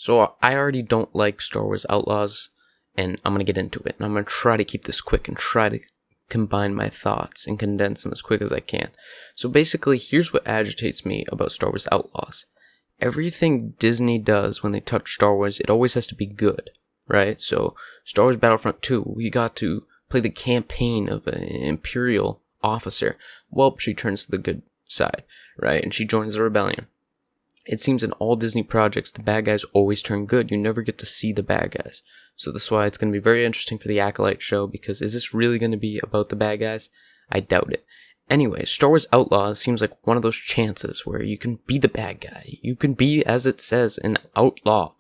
So I already don't like Star Wars Outlaws, and I'm going to get into it. And I'm going to try to keep this quick and try to combine my thoughts and condense them as quick as I can. So basically, here's what agitates me about Star Wars Outlaws. Everything Disney does when they touch Star Wars, it always has to be good, right? So Star Wars Battlefront 2, we got to play the campaign of an Imperial officer. Well, she turns to the good side, right? And she joins the rebellion. It seems in all Disney projects, the bad guys always turn good. You never get to see the bad guys. So that's why it's going to be very interesting for the Acolyte show, because is this really going to be about the bad guys? I doubt it. Anyway, Star Wars Outlaws seems like one of those chances where you can be the bad guy. You can be, as it says, an outlaw.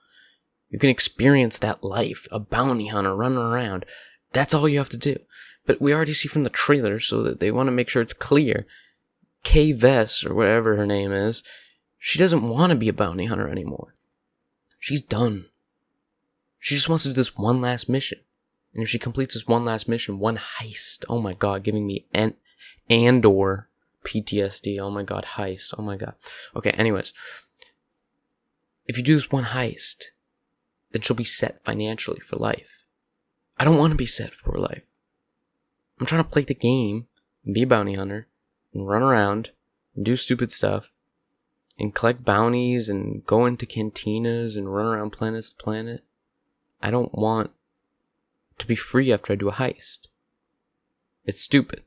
You can experience that life, a bounty hunter running around. That's all you have to do. But we already see from the trailer, so that they want to make sure it's clear, Kay Vess, or whatever her name is, she doesn't want to be a bounty hunter anymore. She's done. She just wants to do this one last mission. And if she completes this one last mission, one heist, oh my god, giving me Andor PTSD, oh my god, heist, oh my god. Okay, anyways. If you do this one heist, then she'll be set financially for life. I don't want to be set for life. I'm trying to play the game and be a bounty hunter and run around and do stupid stuff and collect bounties and go into cantinas and run around planet to planet. I don't want to be free after I do a heist. It's stupid.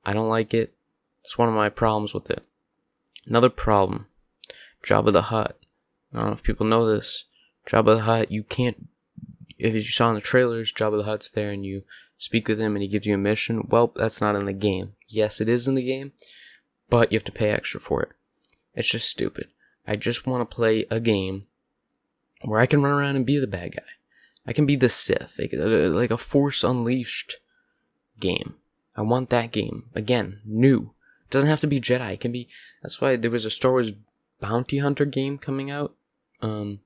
I don't like it. It's one of my problems with it. Another problem, Jabba the Hutt. I don't know if people know this. Jabba the Hutt, you can't, if you saw in the trailers, Jabba the Hutt's there and you speak with him and he gives you a mission. Well, that's not in the game. Yes, it is in the game, but you have to pay extra for it. It's just stupid. I just want to play a game where I can run around and be the bad guy. I can be the Sith, like a Force Unleashed game. I want that game. Again, new. It doesn't have to be Jedi. It can be, that's why there was a Star Wars Bounty Hunter game coming out. It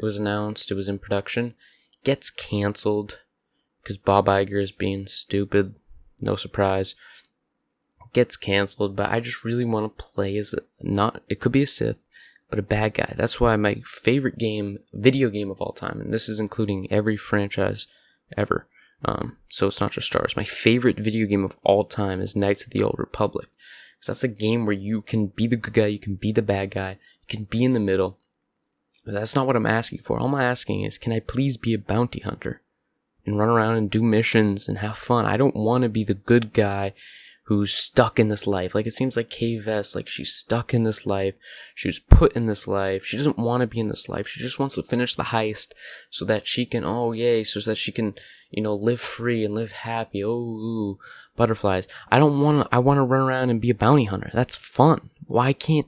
was announced, it was in production. Gets canceled because Bob Iger is being stupid. No surprise. Gets canceled, but I just really want to play as it could be a Sith, but a bad guy. That's why my favorite video game of all time, and this is including every franchise ever, so it's not just Star Wars. My favorite video game of all time is Knights of the Old Republic, because that's a game where you can be the good guy, you can be the bad guy, you can be in the middle. But that's not what I'm asking for. All I'm asking is, can I please be a bounty hunter and run around and do missions and have fun? I don't want to be the good guy who's stuck in this life. Like, it seems like Kay Vess, like, she's stuck in this life. She was put in this life. She doesn't want to be in this life. She just wants to finish the heist so that she can, so that she can, live free and live happy. Oh, ooh, butterflies. I want to run around and be a bounty hunter. That's fun. Why can't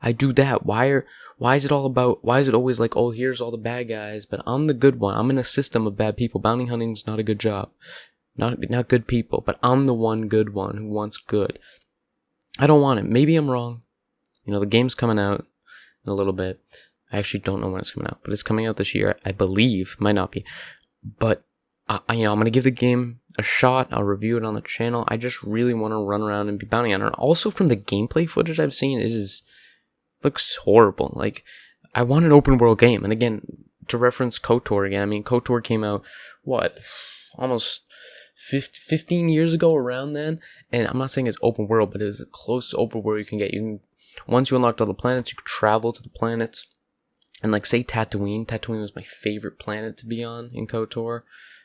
I do that? Why is it always like, oh, here's all the bad guys, but I'm the good one. I'm in a system of bad people. Bounty hunting's not a good job. Not good people, but I'm the one good one who wants good. I don't want it. Maybe I'm wrong. The game's coming out in a little bit. I actually don't know when it's coming out, but it's coming out this year, I believe. Might not be. But, I'm going to give the game a shot. I'll review it on the channel. I just really want to run around and be bounty hunter. Also, from the gameplay footage I've seen, looks horrible. Like, I want an open world game. And again, to reference KOTOR again, KOTOR came out, almost 15 years ago, around then, and I'm not saying it's open world, but it was as close to open world you can get. Once you unlocked all the planets, you could travel to the planets, and like, say Tatooine was my favorite planet to be on in KOTOR.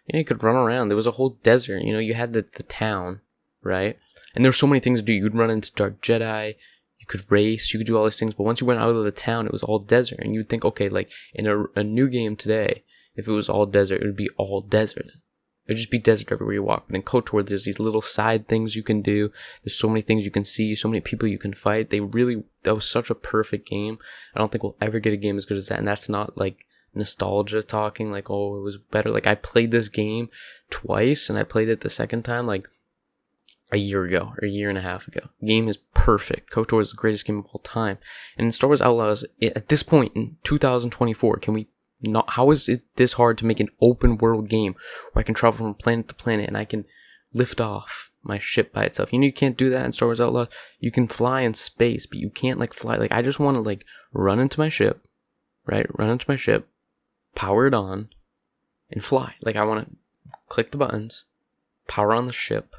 You could run around. There was a whole desert. You had the town, right? And there were so many things to do. You'd run into Dark Jedi. You could race. You could do all these things. But once you went out of the town, it was all desert. And you'd think, okay, like in a new game today, if it was all desert, it would be all desert. It would just be desert everywhere you walk. But in KOTOR, there's these little side things you can do. There's so many things you can see, so many people you can fight. That was such a perfect game. I don't think we'll ever get a game as good as that. And that's not like nostalgia talking, like, oh, it was better. Like, I played this game twice, and I played it the second time, like, a year ago, or a year and a half ago. The game is perfect. KOTOR is the greatest game of all time. And in Star Wars Outlaws, at this point in 2024, how is it this hard to make an open world game where I can travel from planet to planet and I can lift off my ship by itself? You can't do that in Star Wars Outlaws. You can fly in space, but you can't, like, fly. Like, I just want to, like, run into my ship, right? Run into my ship, power it on, and fly. Like, I want to click the buttons, power on the ship,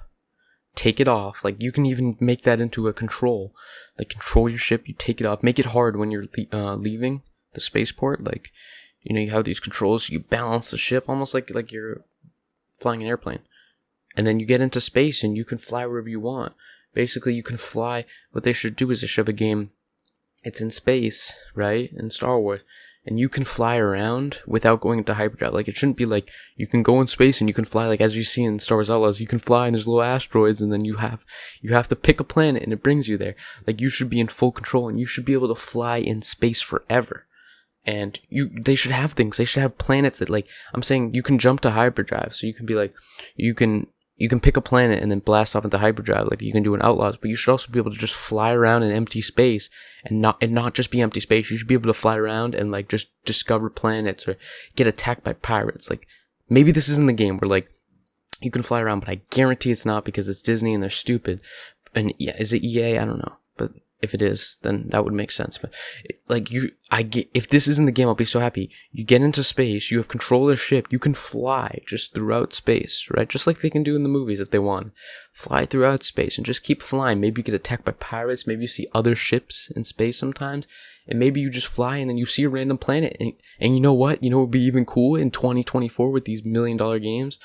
take it off. Like, you can even make that into a control. Like, control your ship, you take it off, make it hard when you're leaving the spaceport. Like, you know, you have these controls, so you balance the ship almost like you're flying an airplane. And then you get into space and you can fly wherever you want. Basically, you can fly. What they should do is they should have a game. It's in space, right? In Star Wars. And you can fly around without going into hyperdrive. Like, it shouldn't be like you can go in space and you can fly, like as you see in Star Wars Outlaws, you can fly and there's little asteroids, and then you have to pick a planet and it brings you there. Like, you should be in full control and you should be able to fly in space forever. And they should have things. They should have planets that, like, I'm saying you can jump to hyperdrive. So you can be like, you can pick a planet and then blast off into hyperdrive, like you can do in Outlaws. But you should also be able to just fly around in empty space and not just be empty space. You should be able to fly around and like just discover planets or get attacked by pirates. Like, maybe this isn't the game where like you can fly around, but I guarantee it's not, because it's Disney and they're stupid. And yeah, is it EA? I don't know, but if it is, then that would make sense. But if this isn't the game, I'll be so happy. You get into space, you have control of the ship, you can fly just throughout space, right? Just like they can do in the movies if they want. Fly throughout space and just keep flying. Maybe you get attacked by pirates, maybe you see other ships in space sometimes, and maybe you just fly and then you see a random planet. And you know what? You know what would be even cool in 2024 with these $1 million games?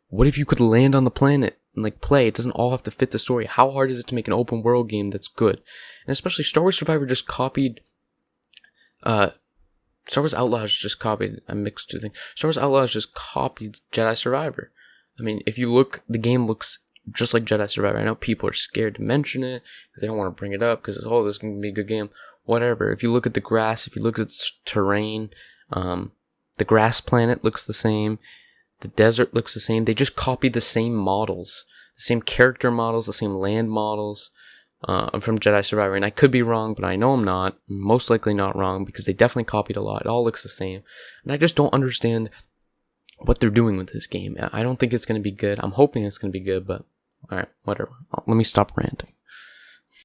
What if you could land on the planet and like play? It doesn't all have to fit the story. How hard is it to make an open world game that's good? And especially Star Wars Survivor just copied Star Wars Outlaws just copied, I mixed two things. Star Wars Outlaws just copied Jedi Survivor. I mean, if you look, the game looks just like Jedi Survivor. I know people are scared to mention it because they don't want to bring it up because this is going to be a good game. Whatever. If you look at the grass, if you look at its terrain, the grass planet looks the same. The desert looks the same. They just copied the same models, the same character models, the same land models from Jedi Survivor. And I could be wrong, but I know I'm not. I'm most likely not wrong because they definitely copied a lot. It all looks the same. And I just don't understand what they're doing with this game. I don't think it's going to be good. I'm hoping it's going to be good, but alright, whatever. Let me stop ranting.